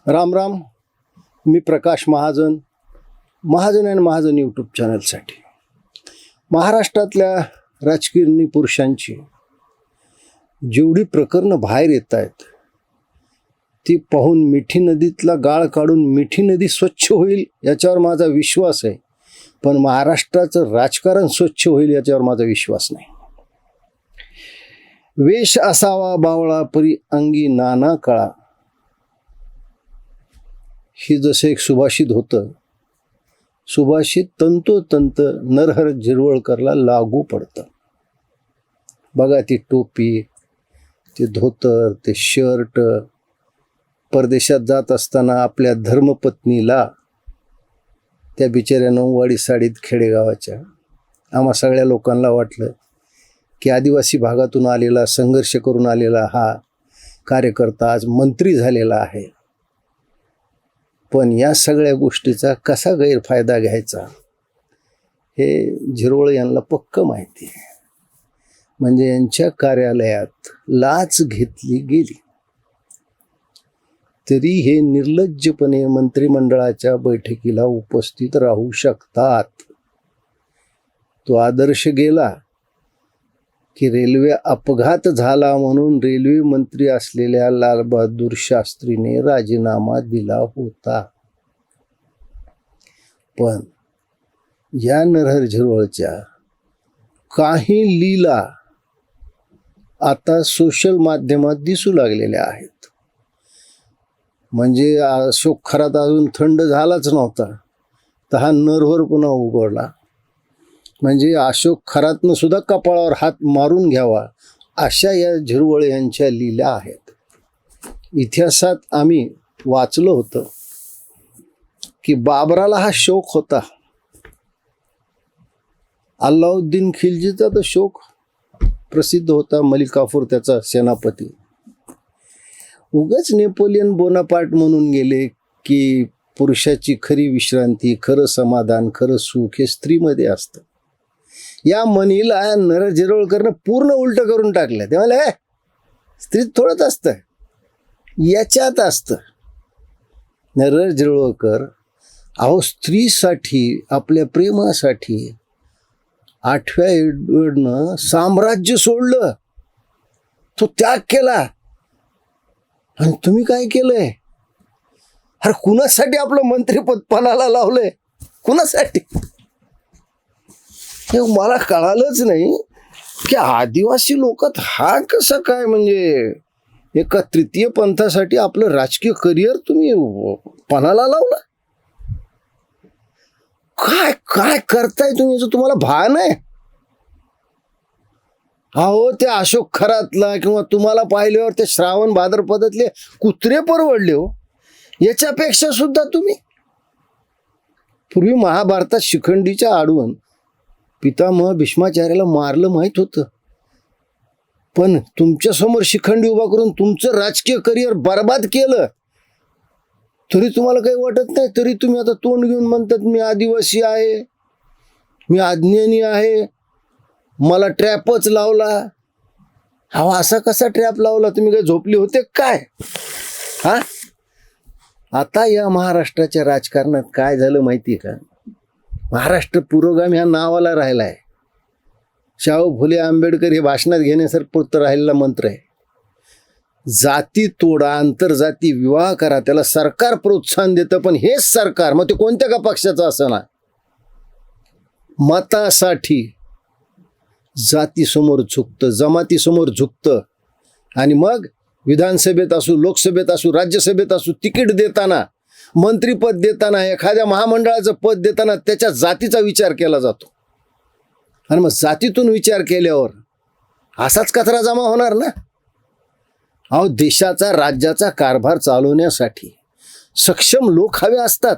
राम राम. मी Prakash Mahajan, Mahajan and Mahajan YouTube चॅनलसाठी. महाराष्ट्रातल्या राजकीय पुरुषांची जेवढी प्रकरणं बाहेर येत आहेत ती पाहून मिठी नदीतला गाळ काढून मिठी नदी स्वच्छ होईल याच्यावर माझा विश्वास आहे, पण महाराष्ट्राचं राजकारण स्वच्छ होईल याच्यावर माझा विश्वास नाही. वेश असावा बावळा परी अंगी नाना कळा, ही जसं एक सुभाषित होतं. सुभाषित तंतोतंत नरहर झिरवळकरला लागू पडतं. बघा ती टोपी, ते धोतर, ते शर्ट. परदेशात जात असताना आपल्या धर्मपत्नीला त्या बिचाऱ्या नऊवारी साडीत खेडेगावाच्या आम्हा सगळ्या लोकांना वाटलं की आदिवासी भागातून आलेला, संघर्ष करून आलेला हा कार्यकर्ता आज मंत्री झालेला आहे. पण या सगळ्या गोष्टीचा कसा गैरफायदा घ्यायचा हे झिरवळ यांना पक्क माहिती आहे. म्हणजे यांच्या कार्यालयात लाच घेतली गेली तरी हे निर्लज्जपणे मंत्रिमंडळाच्या बैठकीला उपस्थित राहू शकतात. तो आदर्श गेला की रेल्वे अपघात झाला म्हणून रेल्वे मंत्री असलेल्या लालबहादूर शास्त्रीने राजीनामा दिला होता. पण या नरहर झिरवळच्या काही लीला आता सोशल माध्यमात दिसू लागलेल्या आहेत. म्हणजे अशोक खरात अजून थंड झालाच नव्हता तर हा नरहर पुन्हा उघडला. म्हणजे अशोक खरातनं सुद्धा कपाळावर हात मारून घ्यावा अशा या झिरवळ यांच्या लीला आहेत. इतिहासात आम्ही वाचलं होतं की बाबराला हा शौक होता. अल्लाउद्दीन खिलजीचा तर शौक प्रसिद्ध होता, मलिक काफूर त्याचा सेनापती. उगाच नेपोलियन बोनापार्ट म्हणून गेले की पुरुषाची खरी विश्रांती, खरं समाधान, खरं सुख हे स्त्रीमध्ये असतं. या म्हणीला नरहर झिरवळकरनं पूर्ण उलट करून टाकलं. ते म्हणले स्त्रीत थोडंच असतं, याच्यात असतं. नरहर झिरवळकर अहो स्त्रीसाठी, आपल्या प्रेमासाठी 8व्या एडवर्डनं साम्राज्य सोडलं, तो त्याग केला. आणि तुम्ही काय केलंय? अरे कुणासाठी आपलं मंत्रिपद पणाला लावलंय? कुणासाठी? हे मला कळालंच नाही की आदिवासी लोकात हा कसा काय, म्हणजे एका तृतीय पंथासाठी आपलं राजकीय करिअर तुम्ही पणाला लावलं. काय काय करताय तुम्ही, याचं तुम्हाला भान आहे? अहो त्या अशोक खरातला किंवा तुम्हाला पाहिल्यावर ते श्रावण भाद्रपदातले कुत्रे परवडले हो. याच्यापेक्षा सुद्धा तुम्ही पूर्वी महाभारतात शिखंडीच्या आडवून पितामह भीष्माचार्याला मारलं माहीत होतं, पण तुमच्यासमोर शिखंडी उभा करून तुमचं राजकीय करिअर बर्बाद केलं तरी तुम्हाला काही वाटत नाही. तरी तुम्ही आता तोंड घेऊन म्हणतात मी आदिवासी आहे, मी अज्ञानी आहे, मला ट्रॅपच लावला. हा असा कसा ट्रॅप लावला? तुम्ही काय झोपले होते काय? हा आता या महाराष्ट्राच्या राजकारणात काय झालं माहिती आहे का? महाराष्ट्र पुरोगामी ह्या नावाला राहिला आहे. शाहू फुले आंबेडकर हे भाषणात घेण्यासारखं राहिलेला मंत्र आहे. जाती तोडा, आंतरजाती विवाह करा, त्याला सरकार प्रोत्साहन देतं. पण हेच सरकार, मग ते कोणत्या का पक्षाचं असं ना, मतासाठी जातीसमोर झुकतं, जमातीसमोर झुकतं. आणि मग विधानसभेत असू, लोकसभेत असू, राज्यसभेत असू, तिकीट देताना, मंत्रीपद देताना, एखाद्या महामंडळाचं पद देताना त्याच्या जातीचा विचार केला जातो. आणि मग जातीतून विचार केल्यावर असाच कचरा जमा होणार ना. अहो देशाचा, राज्याचा कारभार चालवण्यासाठी सक्षम लोक हवे असतात.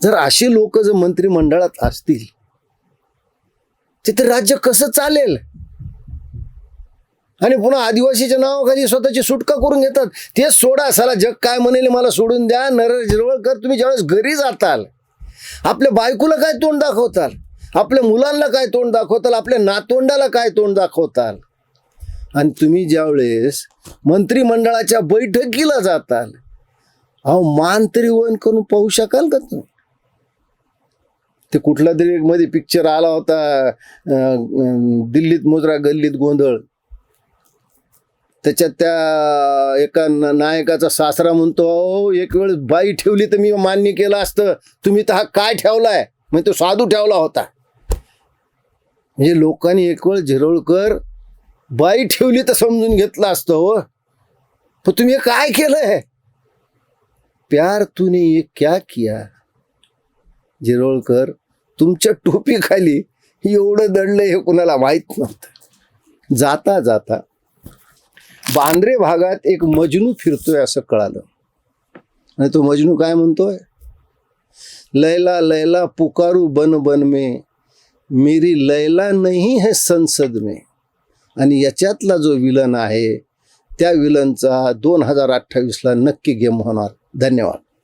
जर असे लोक जर मंत्रिमंडळात असतील तिथे राज्य कसं चालेल? आणि पुन्हा आदिवासीच्या नावाखाली स्वतःची सुटका करून घेतात. ते सोडा, साला जग काय म्हणेल मला सोडून द्या. नरहर झिरवळकर, तुम्ही ज्यावेळेस घरी जाताल आपल्या बायकोला काय तोंड दाखवताल, आपल्या मुलांना काय तोंड दाखवताल, आपल्या नातवंडाला काय तोंड दाखवताल? आणि तुम्ही ज्यावेळेस मंत्रिमंडळाच्या बैठकीला जाताल, अहो मान तरी वन करून पाहू शकाल का तुम्ही? ते कुठला तरी एक मध्ये पिक्चर आला होता, दिल्लीत मुजरा गल्लीत गोंधळ. त्याच्यात त्या एका नायकाचा सासरा म्हणतो, अहो एक वेळ बाई ठेवली तर मी मान्य केलं असतं, तुम्ही तर हा काय ठेवलाय? म्हणजे तो साधू ठेवला होता. म्हणजे लोकांनी एक वेळ झिरोळकर बाई ठेवली तर समजून घेतलं असतं. हो, पण तुम्ही हे काय केलंय? प्यार तूने ये क्या किया? झिरोळकर, तुमच्या टोपीखाली एवढं दडलं हे कुणाला माहीत नव्हतं. जाता जाता बांद्रे भागात एक मजनू फिरतोय असं कळालं. आणि तो मजनू काय म्हणतोय? लैला लैला पुकारू बन बन में, मेरी लैला नहीं है संसद में. आणि याच्यातला जो विलन आहे त्या विलनचा 2028ला नक्की गेम होणार. धन्यवाद.